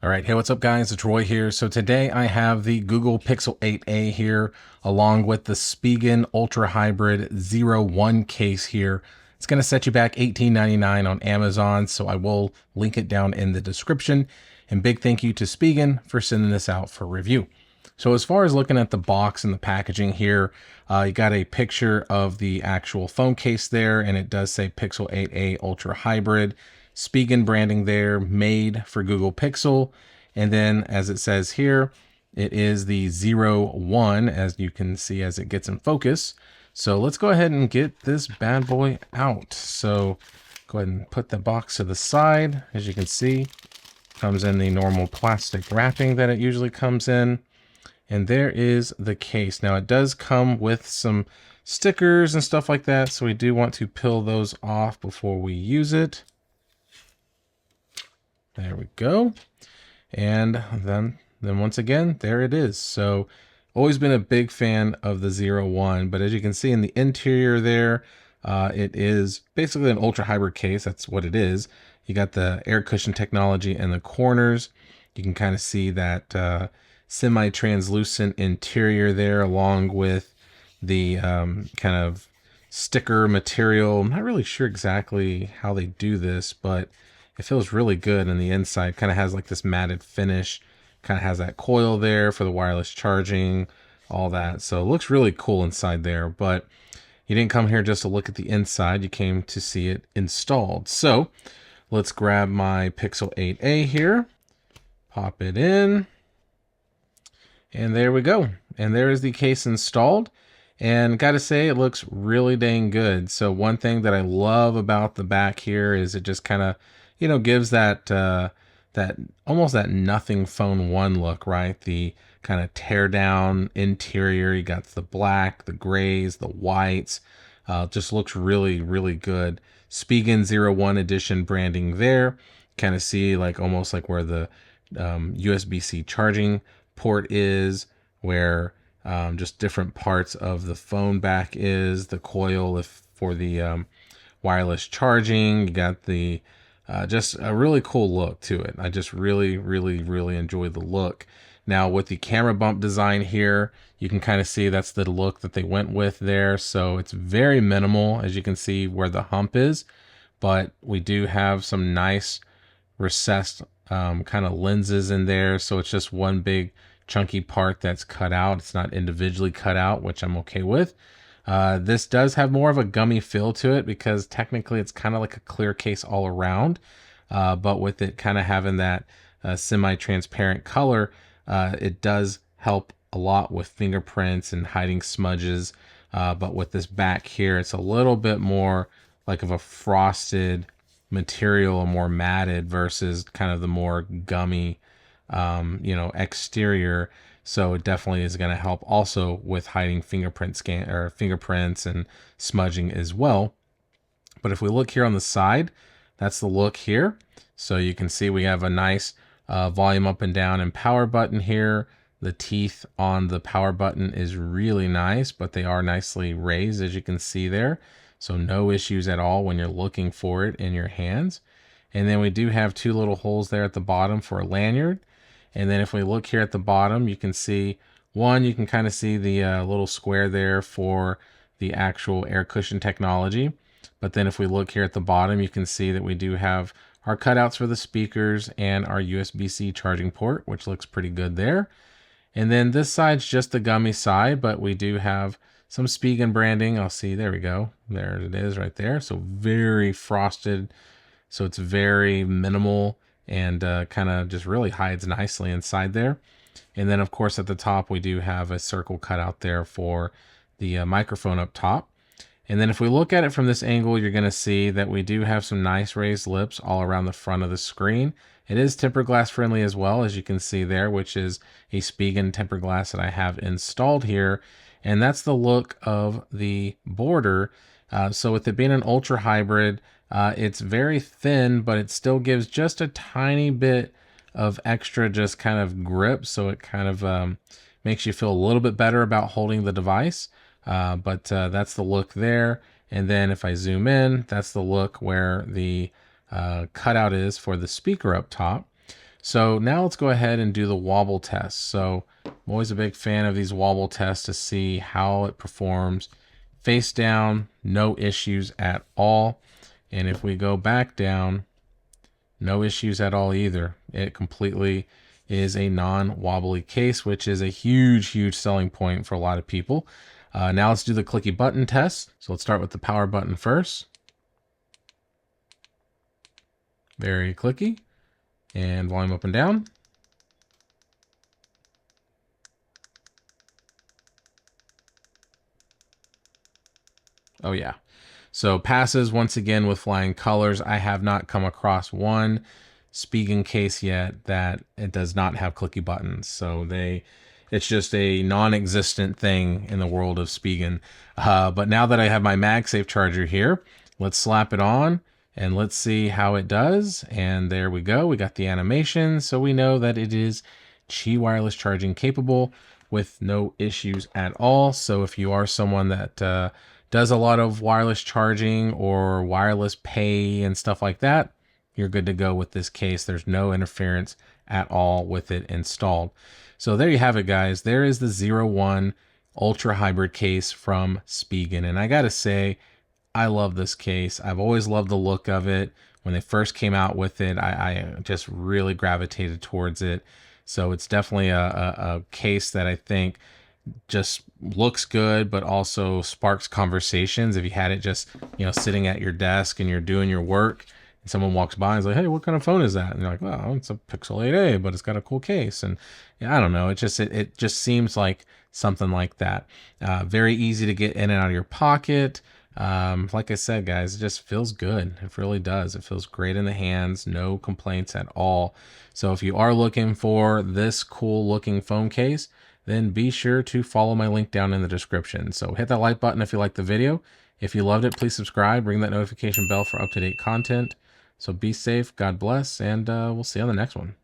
All right, hey, what's up, guys? It's Roy here. So today I have the Google Pixel 8a here, along with the Spigen Ultra Hybrid 01 case here. It's going to set you back $18.99 on Amazon, so I will link it down in the description. And big thank you to Spigen for sending this out for review. So as far as looking at the box and the packaging here, you got a picture of the actual phone case there, and it does say Pixel 8a Ultra Hybrid. Spigen branding there, made for Google Pixel. And then as it says here, it is the 01, as you can see as it gets in focus. So let's go ahead and get this bad boy out. So go ahead and put the box to the side. As you can see, comes in the normal plastic wrapping that it usually comes in. And there is the case. Now it does come with some stickers and stuff like that, so we do want to peel those off before we use it. There we go. And then once again, there it is. So always been a big fan of the 01, but as you can see in the interior there, it is basically an ultra hybrid case. That's what it is. You got the air cushion technology in the corners. You can kind of see that semi-translucent interior there, along with the kind of sticker material. I'm not really sure exactly how they do this, but it feels really good. And the inside kind of has like this matted finish, kind of has that coil there for the wireless charging, all that. So it looks really cool inside there, but you didn't come here just to look at the inside. You came to see it installed. So let's grab my Pixel 8a here, pop it in, and there we go. And there is the case installed. And gotta say, it looks really dang good. So one thing that I love about the back here is it just kind of, gives that that almost that nothing phone one look, right? The kind of tear down interior. You got the black, the grays, the whites. Just looks really, really good. Spigen 01 edition branding there. Kind of see like almost like where the USB-C charging port is, where just different parts of the phone back is, the coil for the wireless charging. You got the just a really cool look to it. I just really, really, really enjoy the look. Now with the camera bump design here, you can kind of see that's the look that they went with there. So it's very minimal, as you can see where the hump is, but we do have some nice recessed kind of lenses in there. So it's just one big chunky part that's cut out. It's not individually cut out, which I'm okay with. This does have more of a gummy feel to it because technically it's kind of like a clear case all around. But with it kind of having that semi-transparent color, it does help a lot with fingerprints and hiding smudges. But with this back here, it's a little bit more like of a frosted material, more matted versus kind of the more gummy, exterior. So it definitely is going to help also with hiding fingerprints and smudging as well. But if we look here on the side, that's the look here. So you can see we have a nice volume up and down and power button here. The teeth on the power button is really nice, but they are nicely raised, as you can see there. So no issues at all when you're looking for it in your hands. And then we do have two little holes there at the bottom for a lanyard. And then if we look here at the bottom, you can see you can kind of see the little square there for the actual air cushion technology. But then if we look here at the bottom, you can see that we do have our cutouts for the speakers and our USB-C charging port, which looks pretty good there. And then this side's just the gummy side, but we do have some Spigen branding. I'll see, there we go. There it is right there. So very frosted. So it's very minimal and kind of just really hides nicely inside there. And then of course at the top we do have a circle cut out there for the microphone up top. And then if we look at it from this angle, you're going to see that we do have some nice raised lips all around the front of the screen. It is tempered glass friendly as well, as you can see there, which is a Spigen tempered glass that I have installed here. And that's the look of the border. So with it being an ultra hybrid, it's very thin, but it still gives just a tiny bit of extra just kind of grip. So it kind of makes you feel a little bit better about holding the device. But that's the look there. And then if I zoom in, that's the look where the cutout is for the speaker up top. So now let's go ahead and do the wobble test. So I'm always a big fan of these wobble tests to see how it performs. Face down, no issues at all. And if we go back down, no issues at all either. It completely is a non-wobbly case, which is a huge selling point for a lot of people. Now let's do the clicky button test. So let's start with the power button first. Very clicky. And volume up and down. Oh yeah. So passes once again with flying colors. I have not come across one Spigen case yet that it does not have clicky buttons. So it's just a non-existent thing in the world of Spigen. But now that I have my MagSafe charger here, let's slap it on and let's see how it does. And there we go. We got the animation. So we know that it is Qi wireless charging capable with no issues at all. So if you are someone that does a lot of wireless charging or wireless pay and stuff like that, you're good to go with this case. There's no interference at all with it installed. So there you have it, guys. There is the 01 Ultra Hybrid case from Spigen. And I gotta say, I love this case. I've always loved the look of it. When they first came out with it, I just really gravitated towards it. So it's definitely a case that I think just looks good, but also sparks conversations. If you had it just, sitting at your desk and you're doing your work and someone walks by and is like, hey, what kind of phone is that? And you're like, well, it's a Pixel 8a, but it's got a cool case. And yeah, I don't know. It just seems like something like that. Very easy to get in and out of your pocket. Like I said, guys, it just feels good. It really does. It feels great in the hands. No complaints at all. So if you are looking for this cool looking phone case, then be sure to follow my link down in the description. So hit that like button if you liked the video. If you loved it, please subscribe. Ring that notification bell for up-to-date content. So be safe, God bless, and we'll see you on the next one.